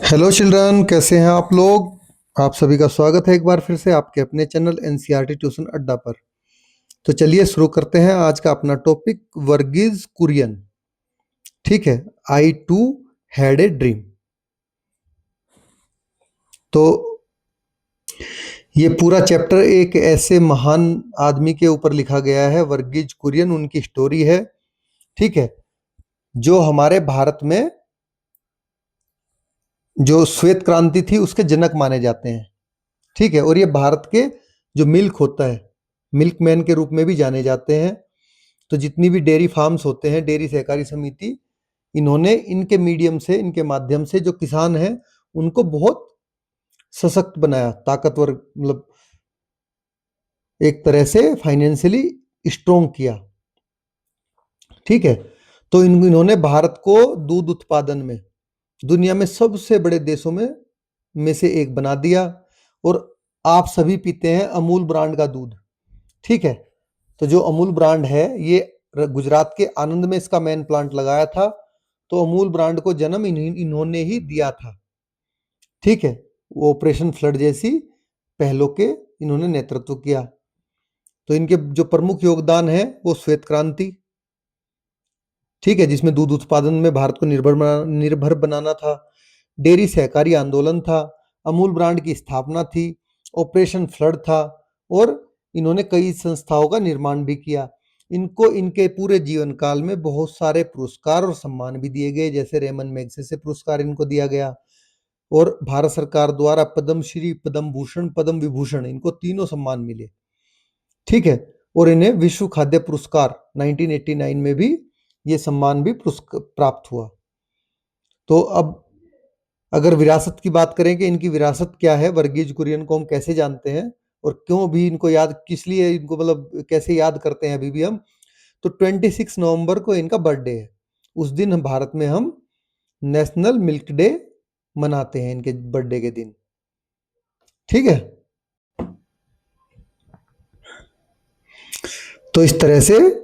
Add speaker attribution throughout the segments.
Speaker 1: Hello children, कैसे हैं आप लोग। आप सभी का स्वागत है एक बार फिर से आपके अपने चैनल एनसीईआरटी ट्यूशन अड्डा पर। तो चलिए शुरू करते हैं आज का अपना टॉपिक, वर्गीज कुरियन। ठीक है, आई टू हैड ए ड्रीम। तो ये पूरा चैप्टर एक ऐसे महान आदमी के ऊपर लिखा गया है, वर्गीज कुरियन, उनकी स्टोरी है। ठीक है, जो हमारे भारत में जो श्वेत क्रांति थी उसके जनक माने जाते हैं। ठीक है, और ये भारत के जो मिल्क होता है, मिल्क मैन के रूप में भी जाने जाते हैं। तो जितनी भी डेयरी फार्म्स होते हैं, डेयरी सहकारी समिति, इन्होंने इनके मीडियम से, इनके माध्यम से जो किसान हैं उनको बहुत सशक्त बनाया, ताकतवर, मतलब एक तरह से फाइनेंशियली स्ट्रोंग किया। ठीक है, तो इन्होंने भारत को दूध उत्पादन में दुनिया में सबसे बड़े देशों में से एक बना दिया। और आप सभी पीते हैं अमूल ब्रांड का दूध। ठीक है, तो जो अमूल ब्रांड है, ये गुजरात के आनंद में इसका मेन प्लांट लगाया था। तो अमूल ब्रांड को जन्म इन्होंने ही दिया था। ठीक है, वो ऑपरेशन फ्लड जैसी पहलों के इन्होंने नेतृत्व किया। तो इनके जो प्रमुख योगदान है वो श्वेत क्रांति, ठीक है, जिसमें दूध उत्पादन में भारत को निर्भर बनाना था। डेयरी सहकारी आंदोलन था, अमूल ब्रांड की स्थापना थी, ऑपरेशन फ्लड था, और इन्होंने कई संस्थाओं का निर्माण भी किया। इनको इनके पूरे जीवन काल में बहुत सारे पुरस्कार और सम्मान भी दिए गए, जैसे रेमन मैग्सेसे पुरस्कार इनको दिया गया, और भारत सरकार द्वारा पद्मश्री, पद्म भूषण, पद्म विभूषण, इनको तीनों सम्मान मिले। ठीक है, और इन्हें विश्व खाद्य पुरस्कार 1989 में भी ये सम्मान भी प्राप्त हुआ। तो अब अगर विरासत की बात करें कि इनकी विरासत क्या है, वर्गीज कुरियन को हम कैसे जानते हैं और क्यों भी इनको याद, किस लिए इनको, मतलब कैसे याद करते हैं अभी भी हम, तो 26 नवंबर को इनका बर्थडे है। उस दिन हम भारत में हम नेशनल मिल्क डे मनाते हैं इनके बर्थडे के दिन। ठीक है, तो इस तरह से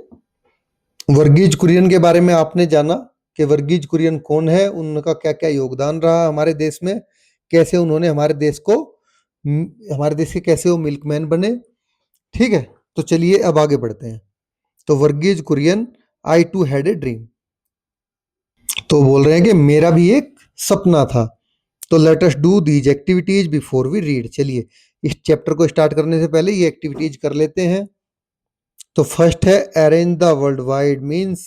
Speaker 1: वर्गीज कुरियन के बारे में आपने जाना कि वर्गीज कुरियन कौन है, उनका क्या क्या योगदान रहा हमारे देश में, कैसे उन्होंने हमारे देश को, हमारे देश के कैसे वो मिल्कमैन बने। ठीक है, तो चलिए अब आगे बढ़ते हैं। तो वर्गीज कुरियन, आई टू हैड ए ड्रीम। तो बोल रहे हैं कि मेरा भी एक सपना था। तो let us do these activities before we read. चलिए इस चैप्टर को स्टार्ट करने से पहले ये एक्टिविटीज कर लेते हैं। तो फर्स्ट है, arrange the world wide means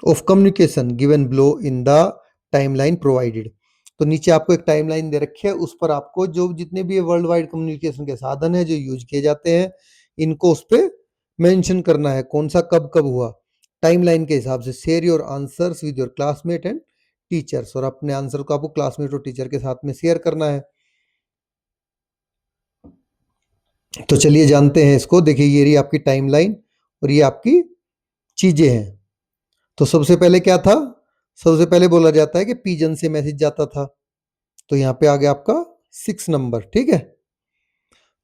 Speaker 1: of communication given below in the timeline provided. तो नीचे आपको एक टाइमलाइन दे रखी है, उस पर आपको जो जितने भी वर्ल्ड वाइड कम्युनिकेशन के साधन है जो यूज किए जाते हैं, इनको उस पर मेंशन करना है, कौन सा कब कब हुआ, टाइमलाइन के हिसाब से। Share your answers with your classmate and teachers, और अपने आंसर को आपको क्लासमेट और टीचर के साथ में शेयर करना है। तो चलिए जानते हैं इसको। देखिए ये रही आपकी टाइमलाइन और ये आपकी चीजें हैं। तो सबसे पहले क्या था, सबसे पहले बोला जाता है कि पिजन से मैसेज जाता था। तो यहाँ पे आ गया आपका 6 नंबर। ठीक है,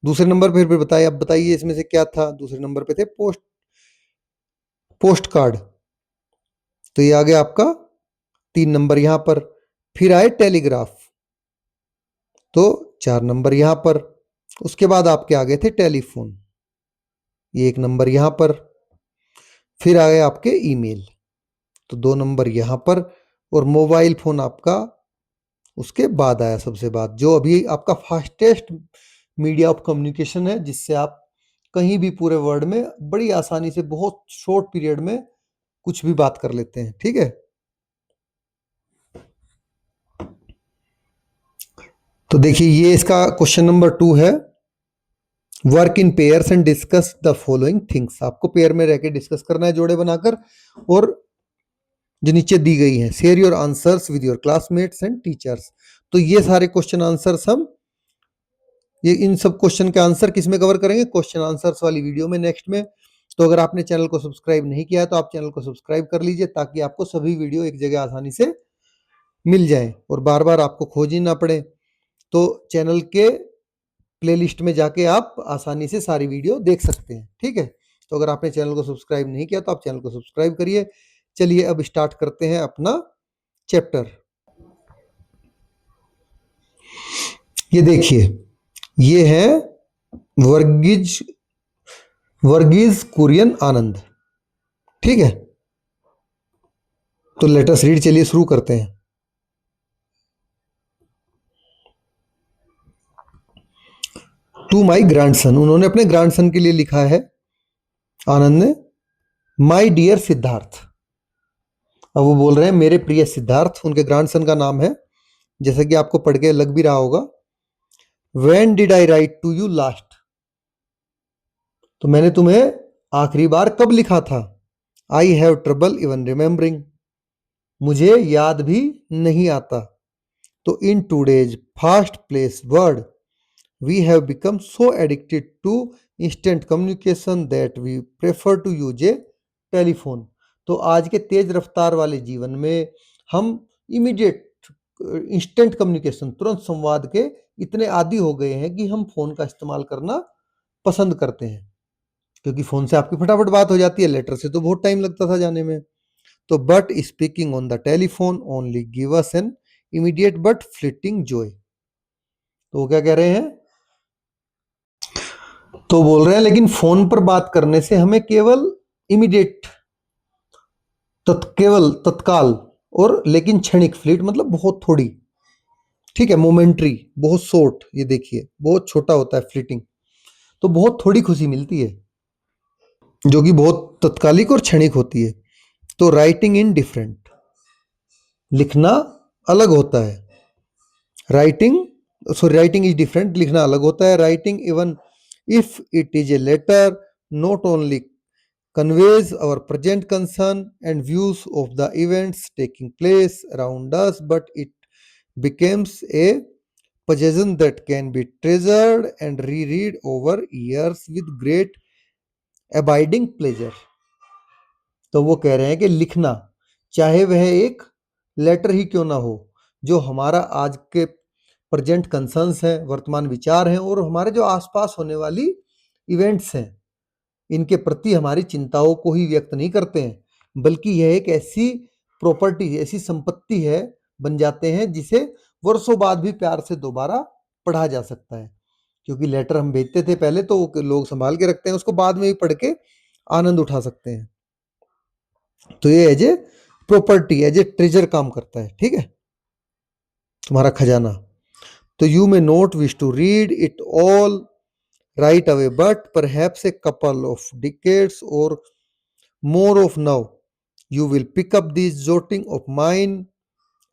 Speaker 1: दूसरे नंबर पे फिर बताइए, अब बताइए इसमें से क्या था। दूसरे नंबर पे थे पोस्ट कार्ड। तो ये आ गया आपका 3 नंबर यहाँ पर। फिर आए टेलीग्राफ, तो 4 नंबर यहाँ पर। उसके बाद आपके आ गए थे टेलीफोन, ये 1 नंबर यहाँ पर। फिर आ गए आपके ईमेल, तो 2 नंबर यहाँ पर। और मोबाइल फोन आपका उसके बाद आया, सबसे बाद, जो अभी आपका फास्टेस्ट मीडिया ऑफ कम्युनिकेशन है, जिससे आप कहीं भी पूरे वर्ल्ड में बड़ी आसानी से बहुत शॉर्ट पीरियड में कुछ भी बात कर लेते हैं। ठीक है, तो देखिए ये इसका क्वेश्चन नंबर 2 है, work in pairs and discuss the following things. आपको पेयर में रह के डिस्कस करना है, जोड़े बनाकर, और जो नीचे दी गई है, share your answers with your classmates and teachers. तो ये सारे क्वेश्चन आंसर्स हम, ये इन सब क्वेश्चन के आंसर किस में कवर करेंगे, क्वेश्चन आंसर्स वाली वीडियो में, नेक्स्ट में। तो अगर आपने चैनल को सब्सक्राइब नहीं किया है तो आप चैनल को सब्सक्राइब कर लीजिए, ताकि आपको सभी वीडियो एक जगह आसानी से मिल जाए और बार बार आपको खोजनी ना पड़े। तो चैनल के प्लेलिस्ट में जाके आप आसानी से सारी वीडियो देख सकते हैं। ठीक है, तो अगर आपने चैनल को सब्सक्राइब नहीं किया तो आप चैनल को सब्सक्राइब करिए। चलिए अब स्टार्ट करते हैं अपना चैप्टर। ये देखिए, ये है वर्गीज वर्गीज कुरियन आनंद। ठीक है, तो लेट अस रीड, चलिए शुरू करते हैं। टू माई ग्रैंडसन, उन्होंने अपने ग्रैंडसन के लिए लिखा है आनंद ने। माई डियर सिद्धार्थ, अब वो बोल रहे हैं मेरे प्रिय सिद्धार्थ, उनके ग्रैंडसन का नाम है, जैसा कि आपको पढ़ के लग भी रहा होगा। When did I write to you last, तो मैंने तुम्हें आखिरी बार कब लिखा था। I have trouble even remembering, मुझे याद भी नहीं आता। तो in today's fast place world we have become so addicted to instant communication that we prefer to use a telephone. तो आज के तेज रफ्तार वाले जीवन में हम इमीडिएट इंस्टेंट कम्युनिकेशन, तुरंत संवाद के इतने आदी हो गए हैं कि हम फोन का इस्तेमाल करना पसंद करते हैं, क्योंकि फोन से आपकी फटाफट बात हो जाती है, लेटर से तो बहुत टाइम लगता था जाने में। तो but speaking on the telephone only give us an immediate but flitting Joy. तो वो क्या कह रहे हैं, तो बोल रहे हैं लेकिन फोन पर बात करने से हमें केवल इमीडिएट, केवल तत्काल और लेकिन क्षणिक, फ्लिट मतलब बहुत थोड़ी, ठीक है, मोमेंट्री, बहुत शॉर्ट, ये देखिए बहुत छोटा होता है फ्लिटिंग, तो बहुत थोड़ी खुशी मिलती है, जो कि बहुत तत्कालिक और क्षणिक होती है। तो राइटिंग इन डिफरेंट, लिखना अलग होता है। राइटिंग, राइटिंग इज डिफरेंट, लिखना अलग होता है। Writing even if it is a letter not only conveys our present concern and views of the events taking place around us, but it becomes a possession that can be treasured and reread over years with great abiding pleasure। तो वो कह रहे हैं कि लिखना, चाहे वह एक लेटर ही क्यों ना हो, जो हमारा आज के प्रेजेंट कंसर्न्स हैं, वर्तमान विचार हैं, और हमारे जो आसपास होने वाली इवेंट्स हैं, इनके प्रति हमारी चिंताओं को ही व्यक्त नहीं करते हैं, बल्कि यह एक ऐसी प्रॉपर्टी, ऐसी संपत्ति है, बन जाते हैं जिसे वर्षों बाद भी प्यार से दोबारा पढ़ा जा सकता है। क्योंकि लेटर हम भेजते थे पहले, तो लोग संभाल के रखते हैं, उसको बाद में भी पढ़ के आनंद उठा सकते हैं। तो ये as a property, as a treasure काम करता है, ठीक है, तुम्हारा खजाना। तो you may not wish to read it all right away, but perhaps a couple of decades or more of now, you will pick up these jotting of mine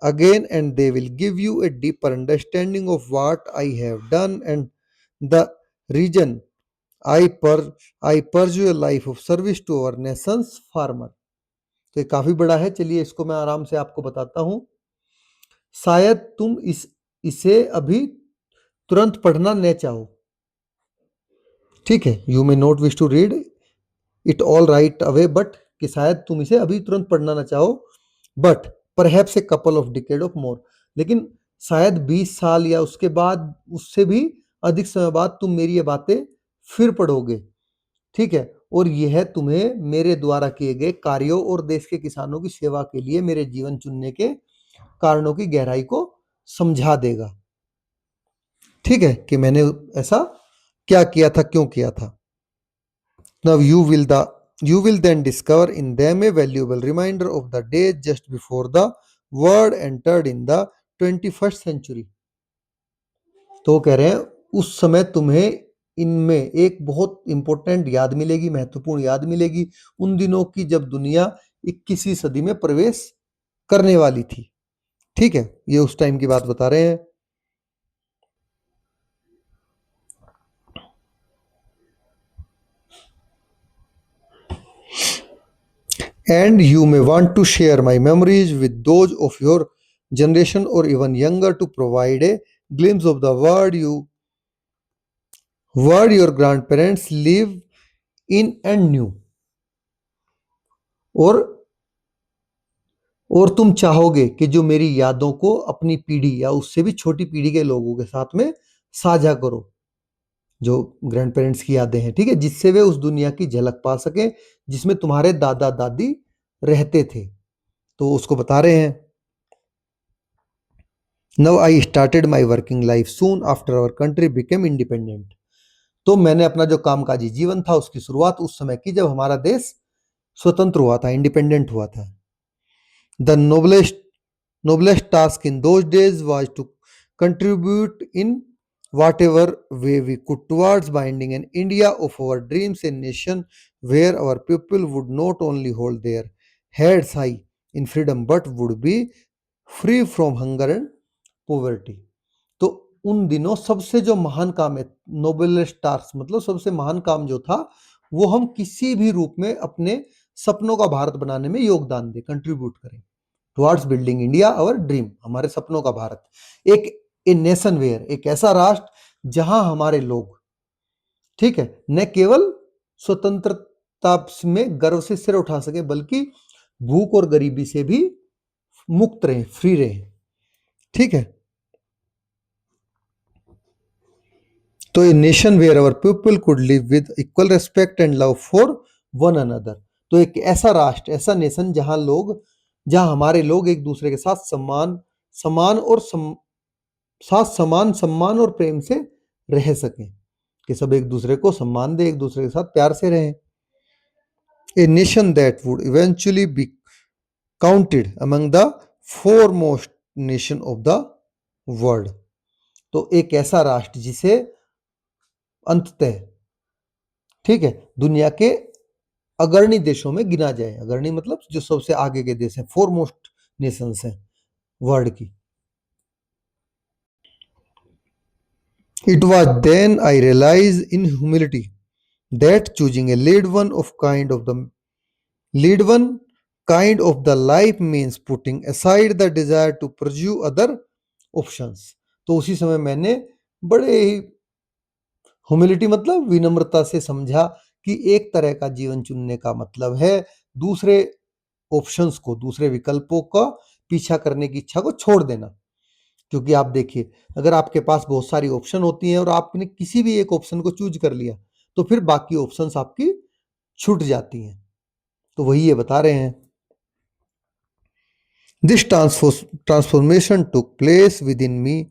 Speaker 1: again, and they will give you a deeper understanding of what I have done and the reason I pursue a life of service to our nation's farmer। तो ये काफी बड़ा है, चलिए इसको मैं आराम से आपको बताता हूं। शायद तुम इसे अभी तुरंत पढ़ना न चाहो, ठीक है, you may not wish to read it all right away, but कि शायद तुम इसे अभी तुरंत पढ़ना ना चाहो, but perhaps a couple of decade of more, लेकिन शायद 20 साल या उसके बाद, उससे भी अधिक समय बाद तुम मेरी ये बातें फिर पढ़ोगे, ठीक है, और यह तुम्हें मेरे द्वारा किए गए कार्यों और देश के किसानों की सेवा के लिए मेरे जीवन चुनने के कारणों की गहराई को समझा देगा, ठीक है, कि मैंने ऐसा क्या किया था, क्यों किया था। Now you will then discover in them a valuable reminder of the days just before the word entered in the 21st century। तो वो कह रहे हैं उस समय तुम्हें इनमें एक बहुत इंपॉर्टेंट याद मिलेगी, महत्वपूर्ण याद मिलेगी, उन दिनों की जब दुनिया 21वीं सदी में प्रवेश करने वाली थी, ठीक है, ये उस टाइम की बात बता रहे हैं। And you may want to share my memories with those of your generation or even younger to provide a glimpse of the world your grandparents live in and knew। और तुम चाहोगे कि जो मेरी यादों को अपनी पीढ़ी या उससे भी छोटी पीढ़ी के लोगों के साथ में साझा करो, जो ग्रैंड पेरेंट्स की यादें हैं, ठीक है, जिससे वे उस दुनिया की झलक पा सके जिसमें तुम्हारे दादा दादी रहते थे। तो उसको बता रहे हैं now I started my working life soon after our country became independent. तो मैंने अपना जो कामकाजी जीवन था उसकी शुरुआत उस समय की जब हमारा देश स्वतंत्र हुआ था, इंडिपेंडेंट हुआ था। The noblest task in those days was to contribute in whatever way we could towards binding an India of our dreams, a nation where our people would not only hold their heads high in freedom but would be free from hunger and poverty। तो उन दिनों सबसे जो महान काम है, नोबेलेस्ट task मतलब सबसे महान काम जो था, वो हम किसी भी रूप में अपने सपनों का भारत बनाने में योगदान दें, कंट्रीब्यूट करें towards building India our dream, हमारे सपनों का भारत। एक ए नेशन वेयर, एक ऐसा राष्ट्र जहां हमारे लोग, ठीक है, न केवल स्वतंत्रता में गर्व से सिर उठा सके बल्कि भूख और गरीबी से भी मुक्त रहे, फ्री रहे। ठीक है, तो a nation where our people could live with equal respect and love for one another. तो एक ऐसा राष्ट्र, ऐसा नेशन जहां हमारे लोग एक दूसरे के साथ समान सम्मान और प्रेम से रह सकें, कि सब एक दूसरे को सम्मान दे, एक दूसरे के साथ प्यार से रहें। A nation that would eventually be counted among the foremost nation of the world. तो एक ऐसा राष्ट्र जिसे अंततः, ठीक है, दुनिया के अग्रणी देशों में गिना जाए। अग्रणी मतलब जो सबसे आगे के देश हैं, फोरमोस्ट नेशंस हैं वर्ल्ड की। It was then I realized in humility that choosing a lead one kind of the life means putting aside the desire to pursue other options। तो उसी समय मैंने बड़े ही ह्यूमिलिटी मतलब विनम्रता से समझा कि एक तरह का जीवन चुनने का मतलब है दूसरे ऑप्शंस को, दूसरे विकल्पों का पीछा करने की इच्छा को छोड़ देना। क्योंकि आप देखिए, अगर आपके पास बहुत सारी ऑप्शन होती हैं और आपने किसी भी एक ऑप्शन को चूज कर लिया तो फिर बाकी ऑप्शंस आपकी छूट जाती हैं। तो वही ये बता रहे हैं। This transformation took place with in me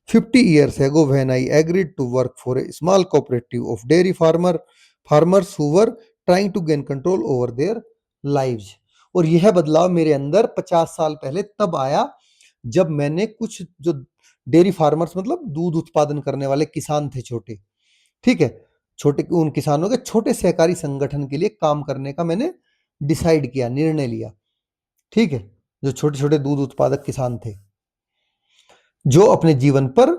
Speaker 1: 50 years ago when I agreed to work for a small cooperative of dairy farmers who were trying to gain control over their lives। और यह बदलाव मेरे अंदर 50 साल पहले तब आया जब मैंने कुछ जो डेयरी फार्मर्स मतलब दूध उत्पादन करने वाले किसान थे छोटे, ठीक है, छोटे उन किसानों के छोटे सहकारी संगठन के लिए काम करने का मैंने डिसाइड किया, निर्णय लिया। ठीक है, जो छोटे छोटे दूध उत्पादक किसान थे जो अपने जीवन पर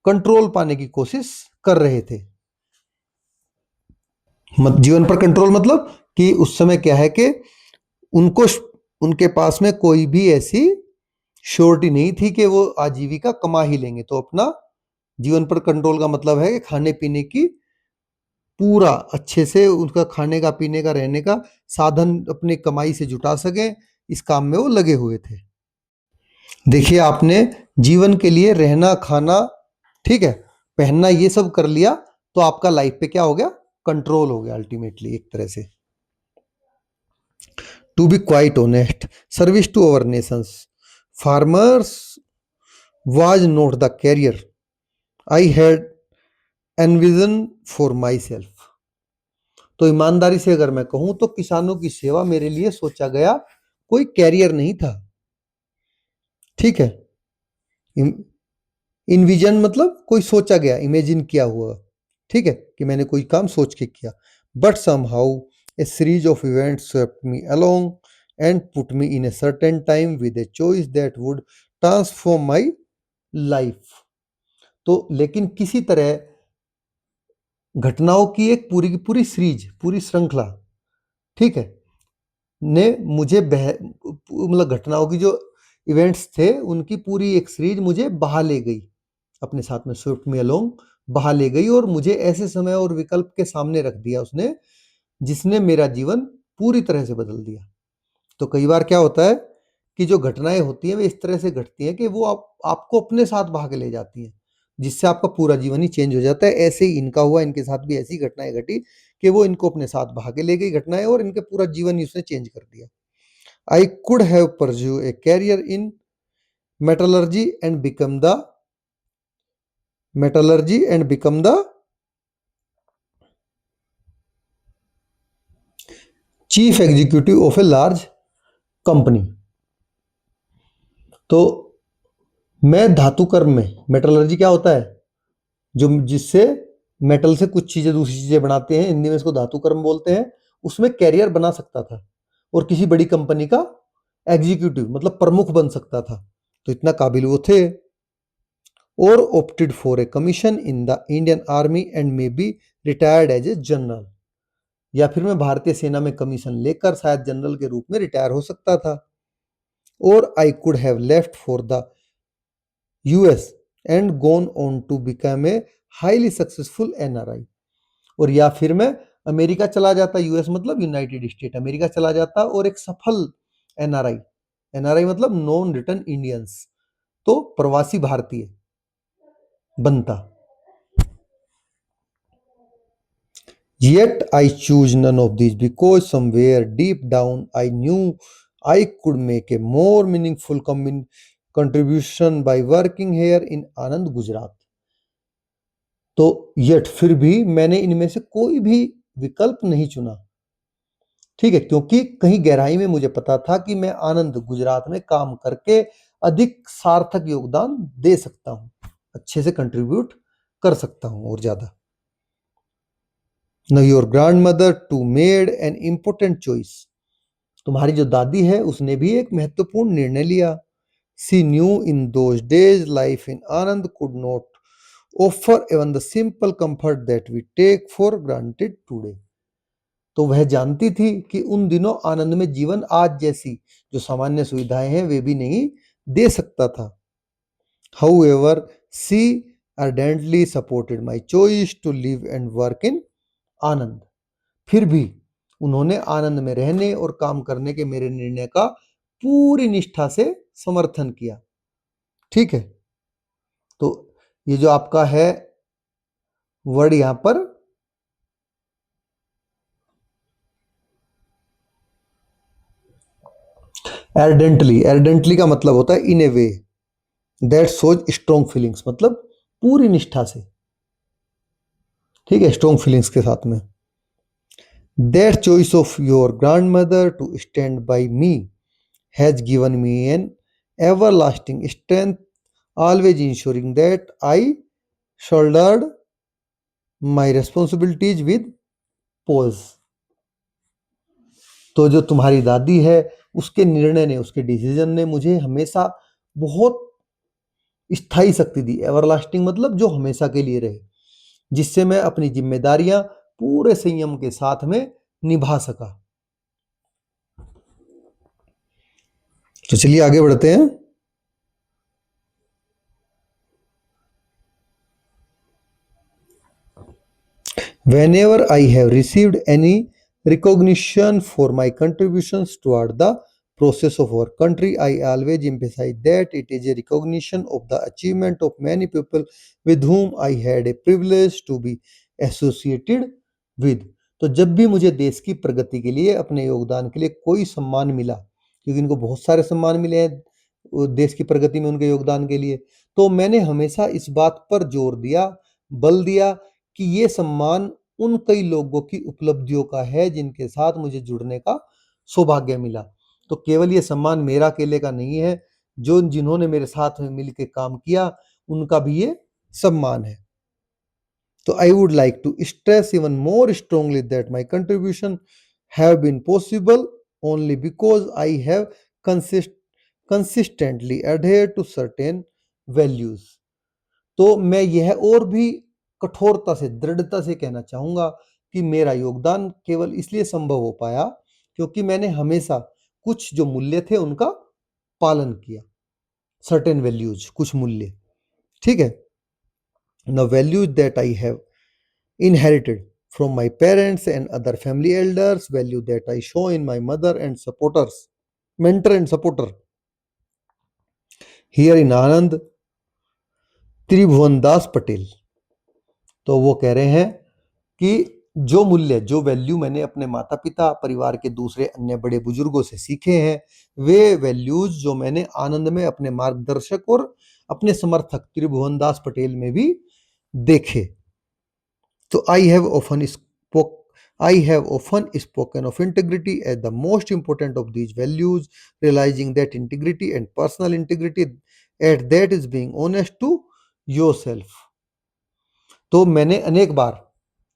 Speaker 1: कंट्रोल पाने की कोशिश कर रहे थे। जीवन पर कंट्रोल मतलब कि उस समय क्या है कि उनके पास में कोई भी ऐसी श्योरिटी नहीं थी कि वो आजीविका कमा ही लेंगे। तो अपना जीवन पर कंट्रोल का मतलब है कि खाने पीने की पूरा अच्छे से उनका खाने का, पीने का, रहने का साधन अपनी कमाई से जुटा सकें, इस काम में वो लगे हुए थे। देखिए, आपने जीवन के लिए रहना, खाना, ठीक है, पहनना, ये सब कर लिया तो आपका लाइफ पे क्या हो गया, कंट्रोल हो गया अल्टीमेटली एक तरह से। To be quite honest, service to our nation's farmers was not the career I had envision for myself. तो ईमानदारी से अगर मैं कहूं तो किसानों की सेवा मेरे लिए सोचा गया कोई कैरियर नहीं था। ठीक है, इनविजन मतलब कोई सोचा गया, इमेजिन किया हुआ, ठीक है, कि मैंने कोई काम सोच के किया। But somehow A series of events swept me along and put me in a certain time with a choice that would transform my life. तो लेकिन किसी तरह घटनाओं की एक पूरी की पूरी सीरीज, पूरी श्रृंखला, ठीक है, ने मुझे मतलब घटनाओं की जो इवेंट्स थे उनकी पूरी एक सीरीज मुझे बहा ले गई अपने साथ में, स्विफ्ट मी अलोंग बहा ले गई और मुझे ऐसे समय और विकल्प के सामने रख दिया उसने जिसने मेरा जीवन पूरी तरह से बदल दिया। तो कई बार क्या होता है कि जो घटनाएं होती हैं वे इस तरह से घटती हैं कि वो आपको अपने साथ बहा के ले जाती हैं, जिससे आपका पूरा जीवन ही चेंज हो जाता है। ऐसे ही इनका हुआ, इनके साथ भी ऐसी घटनाएं घटी कि वो इनको अपने साथ बहा के ले गई घटनाएं और इनके पूरा जीवन ही उसने चेंज कर दिया। I could have pursue a career in metallurgy and become the chief executive of a large company। तो मैं धातु कर्म में, मेटलर्जी क्या होता है, जो जिससे मेटल से कुछ चीजें दूसरी चीजें बनाते हैं, हिंदी में इसको धातु कर्म बोलते हैं, उसमें कैरियर बना सकता था और किसी बड़ी कंपनी का एग्जीक्यूटिव मतलब प्रमुख बन सकता था। तो इतना काबिल वो थे। और opted for a commission in the Indian army and maybe retired as a general, या फिर मैं भारतीय सेना में कमीशन लेकर शायद जनरल के रूप में रिटायर हो सकता था। और I could have left for the US and gone on to become a highly successful NRI. और या फिर मैं अमेरिका चला जाता, यूएस मतलब यूनाइटेड स्टेट, अमेरिका चला जाता और एक सफल एनआरआई, एनआरआई मतलब नॉन रिटर्न इंडियंस, तो प्रवासी भारतीय बनता। Yet I choose none of these because somewhere deep down I knew I could make a more meaningful contribution by working here in Anand, Gujarat। तो yet फिर भी मैंने इनमें से कोई भी विकल्प नहीं चुना, ठीक है, क्योंकि कहीं गहराई में मुझे पता था कि मैं आनंद, गुजरात में काम करके अधिक सार्थक योगदान दे सकता हूं, अच्छे से कंट्रीब्यूट कर सकता हूं और ज्यादा। Now your grandmother too made an important choice। तुम्हारी जो दादी है उसने भी एक महत्वपूर्ण निर्णय लिया। She knew in those days life in Anand could not offer even the simple comfort that we take for granted today। तो वह जानती थी कि उन दिनों आनंद में जीवन आज जैसी जो सामान्य सुविधाएं हैं वे भी नहीं दे सकता था। However, she ardently supported my choice to live and work in आनंद। फिर भी उन्होंने आनंद में रहने और काम करने के मेरे निर्णय का पूरी निष्ठा से समर्थन किया, ठीक है। तो ये जो आपका है वर्ड यहां पर एर्डेंटली, एर्डेंटली का मतलब होता है in a way that shows strong feelings, मतलब पूरी निष्ठा से, ठीक है, स्ट्रॉन्ग फीलिंग्स के साथ में। That choice of your grandmother to stand by me has given me an everlasting strength, always ensuring that I shouldered my responsibilities with poise। तो जो तुम्हारी दादी है उसके निर्णय ने, उसके डिसीजन ने मुझे हमेशा बहुत स्थायी शक्ति दी। एवरलास्टिंग मतलब जो हमेशा के लिए रहे, जिससे मैं अपनी जिम्मेदारियां पूरे संयम के साथ में निभा सका। तो चलिए आगे बढ़ते हैं। Whenever I have received any recognition for my contributions toward the process of our country, I always emphasize that it is a recognition of the achievement of many people with whom I had a privilege to be associated with। तो जब भी मुझे देश की प्रगति के लिए, अपने योगदान के लिए कोई सम्मान मिला, क्योंकि इनको बहुत सारे सम्मान मिले हैं देश की प्रगति में उनके योगदान के लिए, तो मैंने हमेशा इस बात पर जोर दिया, बल दिया कि ये सम्मान उन कई लोगों की उपलब्धियों का है जिनके साथ मुझे जुड़ने का सौभाग्य मिला। तो केवल ये सम्मान मेरा अकेले का नहीं है, जो जिन्होंने मेरे साथ में मिलकर काम किया उनका भी ये सम्मान है। तो I would like to stress even more strongly that my contribution have been possible only because I have consistently adhered to certain values. तो मैं यह और भी कठोरता से, दृढ़ता से कहना चाहूंगा कि मेरा योगदान केवल इसलिए संभव हो पाया क्योंकि मैंने हमेशा कुछ जो मूल्य थे उनका पालन किया। सर्टेन वैल्यूज, कुछ मूल्य, ठीक है। The values that I have inherited from my parents and other family elders, value that I show in my mother and supporters, mentor and supporter here in Anand, त्रिभुवन दास पटेल। तो वो कह रहे हैं कि जो मूल्य, जो वैल्यू मैंने अपने माता पिता, परिवार के दूसरे अन्य बड़े बुजुर्गों से सीखे हैं, वे वैल्यूज जो मैंने आनंद में अपने मार्गदर्शक और अपने समर्थक त्रिभुवन दास पटेल में भी देखे। तो I have often spoken of integrity as the most important of these values, realizing that integrity and personal integrity at that is being honest to yourself. तो मैंने अनेक बार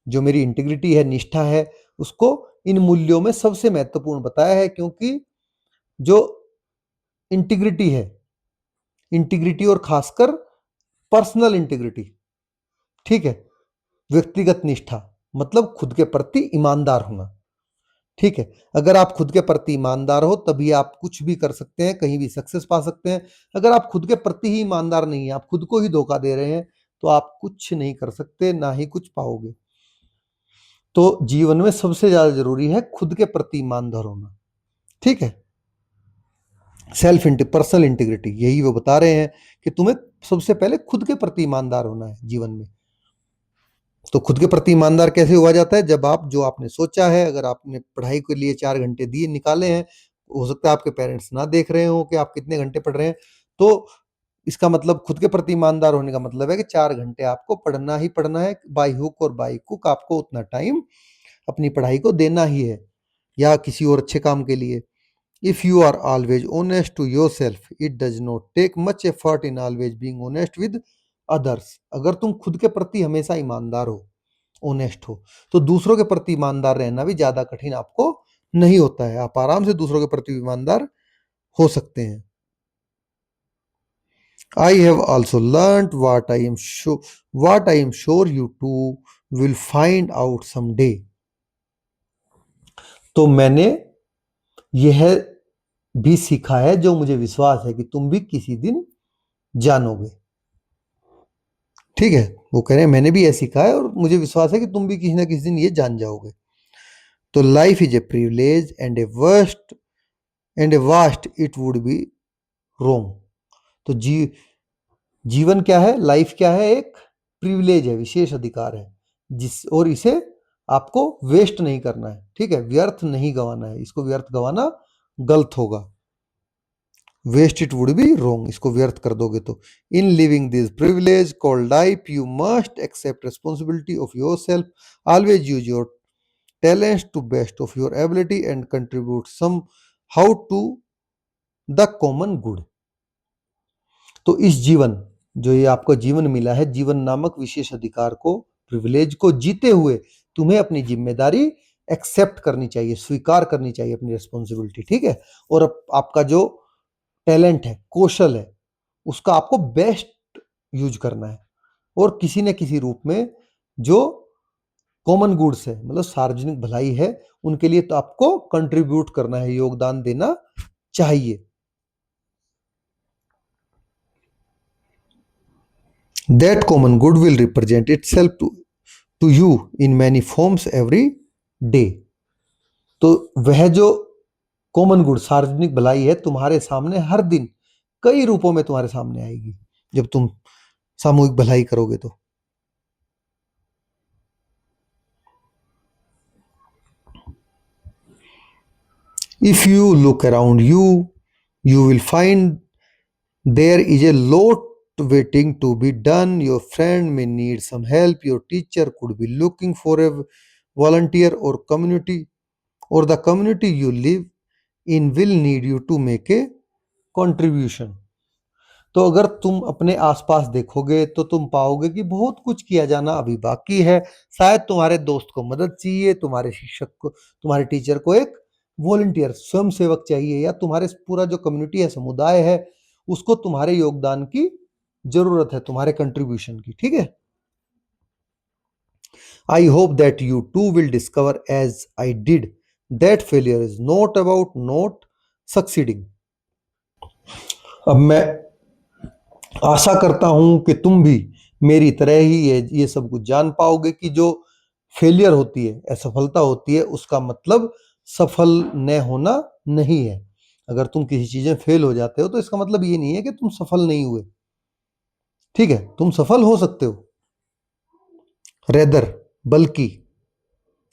Speaker 1: जो मेरी इंटीग्रिटी है, निष्ठा है, उसको इन मूल्यों में सबसे महत्वपूर्ण बताया है, क्योंकि जो इंटीग्रिटी है, इंटीग्रिटी और खासकर पर्सनल इंटीग्रिटी, ठीक है, व्यक्तिगत निष्ठा मतलब खुद के प्रति ईमानदार होना, ठीक है। अगर आप खुद के प्रति ईमानदार हो तभी आप कुछ भी कर सकते हैं, कहीं भी सक्सेस पा सकते हैं। अगर आप खुद के प्रति ही ईमानदार नहीं है, आप खुद को ही धोखा दे रहे हैं, तो आप कुछ नहीं कर सकते, ना ही कुछ पाओगे। तो जीवन में सबसे ज्यादा जरूरी है खुद के प्रति ईमानदार होना, ठीक है। पर्सनल इंटीग्रिटी, यही वो बता रहे हैं कि तुम्हें सबसे पहले खुद के प्रति ईमानदार होना है जीवन में। तो खुद के प्रति ईमानदार कैसे हुआ जाता है? जब आप जो आपने सोचा है, अगर आपने पढ़ाई के लिए 4 घंटे दिए निकाले हैं, हो सकता है आपके पेरेंट्स ना देख रहे हो कि आप कितने घंटे पढ़ रहे हैं, तो इसका मतलब खुद के प्रति ईमानदार होने का मतलब है कि 4 घंटे आपको पढ़ना ही पढ़ना है, बाय हुक और बाय कुक आपको उतना टाइम अपनी पढ़ाई को देना ही है, या किसी और अच्छे काम के लिए। If you are always honest to yourself, it does not take much effort in always being honest with others. अगर तुम खुद के प्रति हमेशा ईमानदार हो, ऑनेस्ट हो, तो दूसरों के प्रति ईमानदार रहना भी ज्यादा कठिन आपको नहीं होता है। आप आराम से दूसरों के प्रति ईमानदार हो सकते हैं। I have also learned what I am sure you too will find out someday. तो मैंने यह भी सीखा है जो मुझे विश्वास है कि तुम भी किसी दिन जानोगे, ठीक है। वो कह रहे हैं मैंने भी यह सीखा है और मुझे विश्वास है कि तुम भी किसी ना किसी दिन ये जान जाओगे। तो life is a privilege and a waste it would be wrong. तो जीवन क्या है, लाइफ क्या है? एक प्रिविलेज है, विशेष अधिकार है, और इसे आपको वेस्ट नहीं करना है, ठीक है, व्यर्थ नहीं गंवाना है। इसको व्यर्थ गंवाना गलत होगा। Waste it would be wrong, इसको व्यर्थ कर दोगे तो। In living this privilege called life you must accept responsibility of yourself, always use your talents to best of your ability and contribute somehow to the common good. तो इस जीवन, जो ये आपको जीवन मिला है, जीवन नामक विशेष अधिकार को, प्रिविलेज को जीते हुए तुम्हें अपनी जिम्मेदारी एक्सेप्ट करनी चाहिए, स्वीकार करनी चाहिए अपनी रिस्पॉन्सिबिलिटी, ठीक है। और आपका जो टैलेंट है, कौशल है, उसका आपको बेस्ट यूज करना है, और किसी न किसी रूप में जो कॉमन गुड्स है, मतलब सार्वजनिक भलाई है, उनके लिए तो आपको कंट्रीब्यूट करना है, योगदान देना चाहिए। That common good will represent itself to you in many forms every day. तो वह जो कॉमन गुड, सार्वजनिक भलाई है, तुम्हारे सामने हर दिन कई रूपों में तुम्हारे सामने आएगी जब तुम सामूहिक भलाई करोगे तो। If you look around you, you will find there is a lot waiting to be done. Your friend may need some help, your teacher could be looking for a volunteer, or the community you live in will need you to make a contribution. तो अगर तुम अपने आसपास देखोगे तो तुम पाओगे कि बहुत कुछ किया जाना अभी बाकी है। शायद तुम्हारे दोस्त को मदद चाहिए, तुम्हारे शिक्षक को, तुम्हारे टीचर को एक वॉलंटियर, स्वयं सेवक चाहिए, या तुम्हारे पूरा जो कम्युनिटी है, समुदाय है, उसको तुम्हारे योगदान की जरूरत है, तुम्हारे कंट्रीब्यूशन की, ठीक है। I hope that you too will discover, as I did, that failure is not about not succeeding. अब मैं आशा करता हूं कि तुम भी मेरी तरह ही ये सब कुछ जान पाओगे कि जो फेलियर होती है, असफलता होती है, उसका मतलब सफल न होना नहीं है। अगर तुम किसी चीज में फेल हो जाते हो तो इसका मतलब ये नहीं है कि तुम सफल नहीं हुए, ठीक है, तुम सफल हो सकते हो। रेदर, बल्कि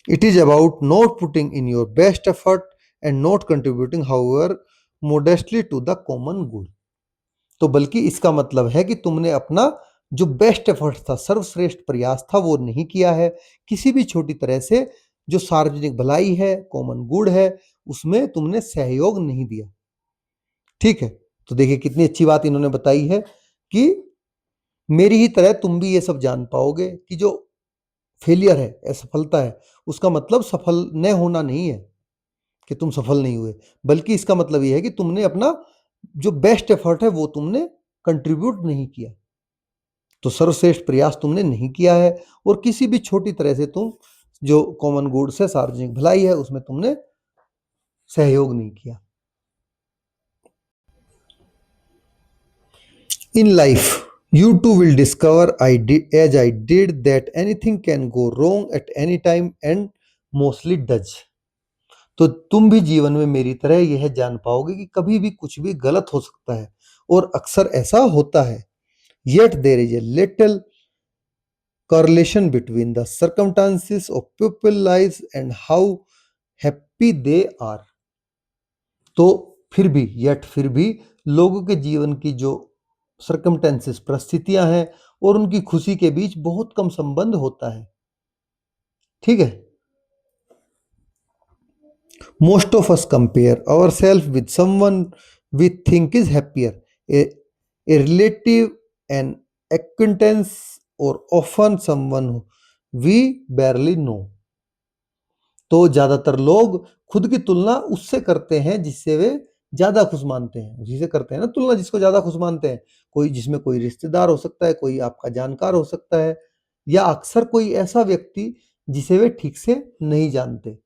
Speaker 1: It is about not putting in your best effort and not contributing, however, modestly to the common good. तो बल्कि इसका मतलब है कि तुमने अपना जो बेस्ट एफर्ट था, सर्वश्रेष्ठ प्रयास था, वो नहीं किया है किसी भी छोटी तरह से। जो सार्वजनिक भलाई है, कॉमन गुड है, उसमें तुमने सहयोग नहीं दिया। ठीक है, तो देखिए कितनी अच्छी बात इन्होंने बताई है कि मेरी ही तरह तुम भी ये सब जान पाओगे कि जो फेलियर है, असफलता है, उसका मतलब सफल न होना नहीं है कि तुम सफल नहीं हुए, बल्कि इसका मतलब ये है कि तुमने अपना जो बेस्ट एफर्ट है वो तुमने कंट्रीब्यूट नहीं किया। तो सर्वश्रेष्ठ प्रयास तुमने नहीं किया है और किसी भी छोटी तरह से तुम जो कॉमन गुड्स है, सार्वजनिक भलाई है, उसमें तुमने सहयोग नहीं किया। In life, you too will discover as I did that anything can go wrong at any time and mostly does. तो तुम भी जीवन में मेरी तरह यह जान पाओगे कि कभी भी कुछ भी गलत हो सकता है और अक्सर ऐसा होता है। Yet there is a little correlation between the circumstances of people's lives and how happy they are. तो फिर भी लोगों के जीवन की जो सर्कमटेंसेस, परिस्थितियां हैं, और उनकी खुशी के बीच बहुत कम संबंध होता है। ठीक है, most of us compare our self with someone we think is happier, a relative, an acquaintance, और often someone we barely know. तो ज्यादातर लोग खुद की तुलना उससे करते हैं जिससे वे ज्यादा खुश मानते हैं, उसी से करते हैं ना तुलना जिसको ज्यादा खुश मानते हैं। कोई जिसमें कोई रिश्तेदार हो सकता है, कोई आपका जानकार हो सकता है, या अक्सर कोई ऐसा व्यक्ति जिसे वे ठीक से नहीं जानते,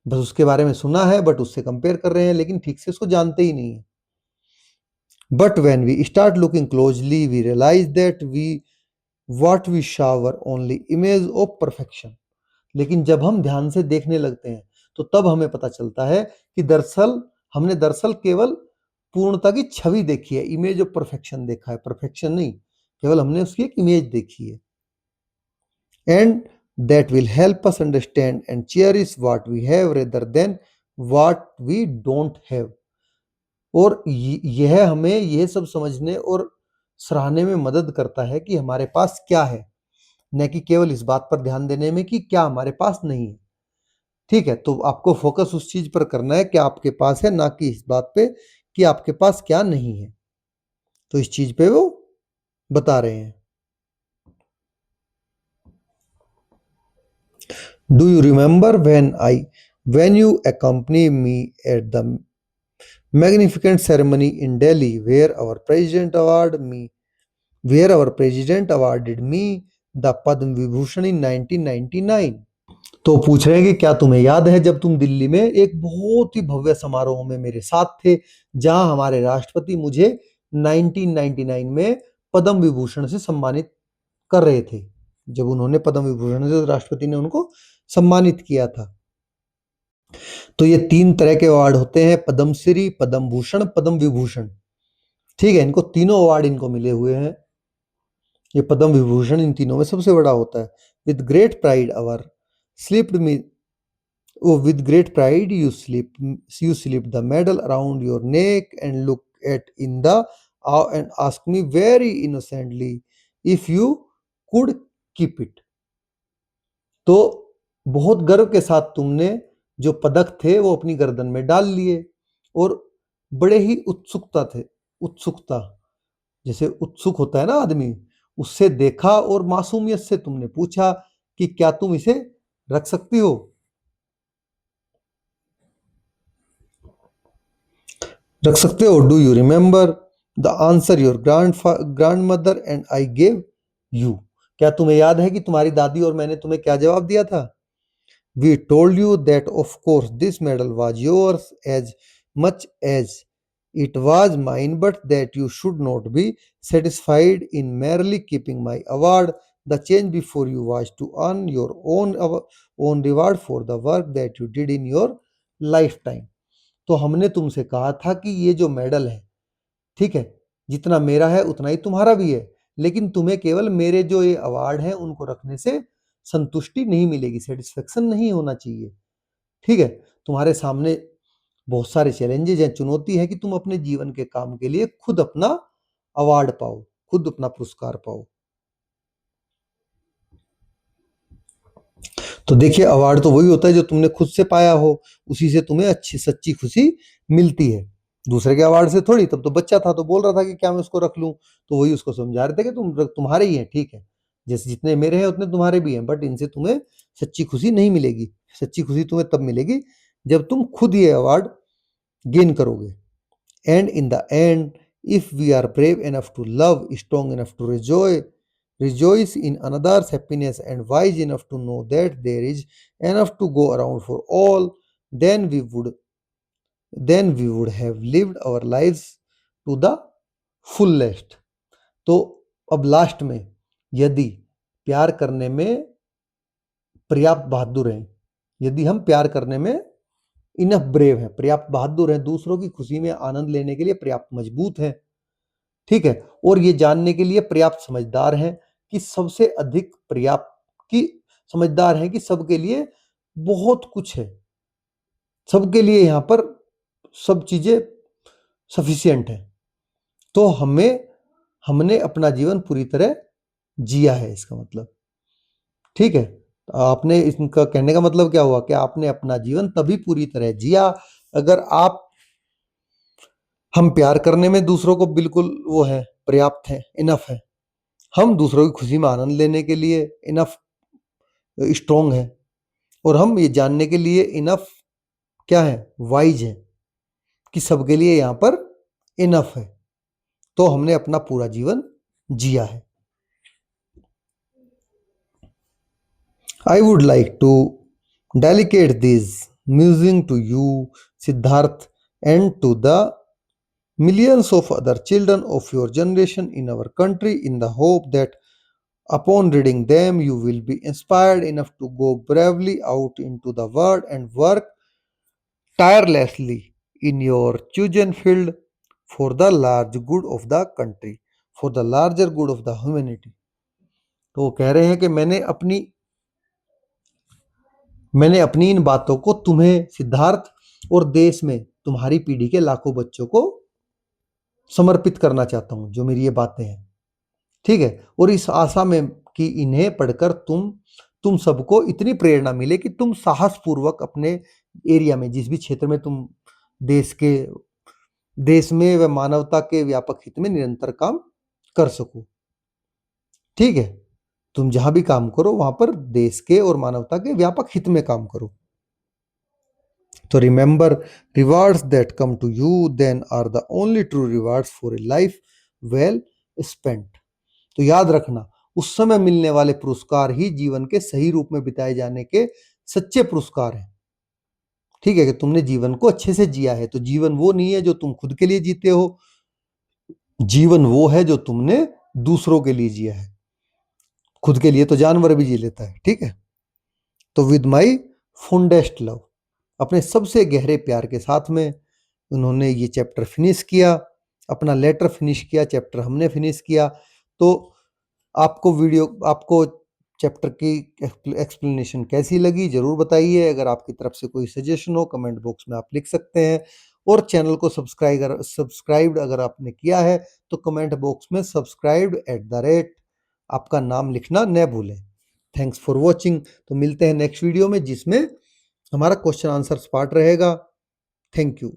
Speaker 1: बस उसके बारे में सुना है, बट उससे कंपेयर कर रहे हैं, लेकिन ठीक से उसको जानते ही नहीं है। But when we start looking closely we realise that what we shower only image of perfection. लेकिन जब हम ध्यान से देखने लगते हैं तो तब हमें पता चलता है कि हमने दरअसल केवल पूर्णता की छवि देखी है, इमेज ऑफ परफेक्शन देखा है, परफेक्शन नहीं, केवल हमने उसकी एक इमेज देखी है। And that will help us understand and cherish what we have rather than what we don't have. और यह हमें यह सब समझने और सराहने में मदद करता है कि हमारे पास क्या है, न कि केवल इस बात पर ध्यान देने में कि क्या हमारे पास नहीं है। ठीक है, तो आपको फोकस उस चीज पर करना है क्या आपके पास है, ना कि इस बात पे कि आपके पास क्या नहीं है। तो इस चीज पे वो बता रहे हैं। Do you remember when you accompany me at the magnificent ceremony in Delhi where our president awarded me the Padma Vibhushan in 1999? तो पूछ रहे हैं कि क्या तुम्हें याद है जब तुम दिल्ली में एक बहुत ही भव्य समारोह में मेरे साथ थे, जहां हमारे राष्ट्रपति मुझे 1999 में पद्म विभूषण से सम्मानित कर रहे थे, जब उन्होंने पद्म विभूषण से राष्ट्रपति ने उनको सम्मानित किया था। तो ये 3 तरह के अवार्ड होते हैं, पद्मश्री, पद्म भूषण, पद्म विभूषण। ठीक है, इनको तीनों अवार्ड इनको मिले हुए हैं। ये पद्म विभूषण इन तीनों में सबसे बड़ा होता है। With great pride our slipped me with great pride you slip the medal around your neck and look at in the and ask me very innocently if you could keep it. तो बहुत गर्व के साथ तुमने जो पदक थे वो अपनी गर्दन में डाल लिए और बड़े ही उत्सुकता जैसे उत्सुक होता है ना आदमी, उससे देखा और मासूमियत से तुमने पूछा कि क्या तुम इसे रख सकती हो। Do you remember the answer your grand mother and I gave you? क्या तुम्हें याद है कि तुम्हारी दादी और मैंने तुम्हें क्या जवाब दिया था? We told you that of course this medal was yours as much as it was mine, but that you should not be satisfied in merely keeping my award. The change before you was to earn your own reward for the work that you did in your lifetime. तो हमने तुमसे कहा था कि ये जो medal है, ठीक है, जितना मेरा है उतना ही तुम्हारा भी है, लेकिन तुम्हें केवल मेरे जो ये अवार्ड हैं उनको रखने से संतुष्टि नहीं मिलेगी, सेटिस्फेक्शन नहीं होना चाहिए। ठीक है, तुम्हारे सामने बहुत सारे चैलेंजेज हैं, चुनौती है कि तुम अपने जीवन के काम के लिए खुद अपना अवार्ड पाओ, खुद अपना पुरस्कार पाओ। तो देखिए, अवार्ड तो वही होता है जो तुमने खुद से पाया हो, उसी से तुम्हें अच्छी सच्ची खुशी मिलती है। दूसरे के अवार्ड से थोड़ी। तब तो बच्चा था तो बोल रहा था कि क्या मैं उसको रख लूं, तो वही उसको समझा रहे थे कि तुम्हारे ही हैं, ठीक है, जैसे जितने मेरे हैं उतने तुम्हारे भी हैं, बट इनसे तुम्हें सच्ची खुशी नहीं मिलेगी। सच्ची खुशी तुम्हें तब मिलेगी जब तुम खुद ये अवार्ड गेन करोगे। And in the end, if we are brave enough to love, strong enough to rejoice in another's happiness, and wise enough to know that there is enough to go around for all, then we would have lived our lives to the fullest. तो अब last में, यदि प्यार करने में पर्याप्त बहादुर हैं, यदि हम प्यार करने में इनफ ब्रेव हैं, पर्याप्त बहादुर हैं, दूसरों की खुशी में आनंद लेने के लिए पर्याप्त मजबूत हैं, ठीक है, और ये जानने के लिए पर्याप्त समझदार हैं कि सबसे अधिक पर्याप्त की समझदार हैं कि सबके लिए बहुत कुछ है, सबके लिए यहाँ पर सब चीजें सफिशिएंट है, तो हमने अपना जीवन पूरी तरह जिया है, इसका मतलब। ठीक है, आपने, इनका कहने का मतलब क्या हुआ कि आपने अपना जीवन तभी पूरी तरह जिया अगर हम प्यार करने में दूसरों को बिल्कुल वो है, पर्याप्त है, इनफ है, हम दूसरों की खुशी में आनंद लेने के लिए इनफ स्ट्रोंग है, और हम ये जानने के लिए इनफ क्या है, वाइज है, कि सबके लिए यहाँ पर इनफ है, तो हमने अपना पूरा जीवन जिया है। I would like to dedicate this musing to you, Siddharth, and to the millions of other children of your generation in our country, in the hope that upon reading them you will be inspired enough to go bravely out into the world and work tirelessly in your chosen field for the large good of the country, for the larger good of the humanity. तो वो कह रहे हैं कि मैंने अपनी इन बातों को तुम्हें सिद्धार्थ और देश में तुम्हारी पीढ़ी के लाखों बच्चों को समर्पित करना चाहता हूं, जो मेरी ये बातें हैं, ठीक है, और इस आशा में कि इन्हें पढ़कर तुम सबको इतनी प्रेरणा मिले कि तुम साहस पूर्वक अपने एरिया में, जिस भी क्षेत्र में तुम देश में व मानवता के व्यापक हित में निरंतर काम कर सको। ठीक है, तुम जहां भी काम करो वहां पर देश के और मानवता के व्यापक हित में काम करो। तो remember, rewards that come to you then are the only true rewards for a life well spent. तो याद रखना, उस समय मिलने वाले पुरस्कार ही जीवन के सही रूप में बिताए जाने के सच्चे पुरस्कार हैं। ठीक है, कि तुमने जीवन को अच्छे से जिया है, तो जीवन वो नहीं है जो तुम खुद के लिए जीते हो, जीवन वो है जो तुमने दूसरों के लिए जिया है। खुद के लिए तो जानवर भी जी लेता है, ठीक है। तो विद माई फॉन्डेस्ट लव, अपने सबसे गहरे प्यार के साथ में उन्होंने ये चैप्टर फिनिश किया, अपना लेटर फिनिश किया, चैप्टर हमने फिनिश किया। तो आपको चैप्टर की एक्सप्लेनेशन कैसी लगी जरूर बताइए। अगर आपकी तरफ से कोई सजेशन हो कमेंट बॉक्स में आप लिख सकते हैं, और चैनल को सब्सक्राइब अगर आपने किया है तो कमेंट बॉक्स में subscribed@ आपका नाम लिखना न भूलें। Thanks for watching. तो मिलते हैं नेक्स्ट वीडियो में, जिसमें हमारा क्वेश्चन आंसर पार्ट रहेगा। Thank you.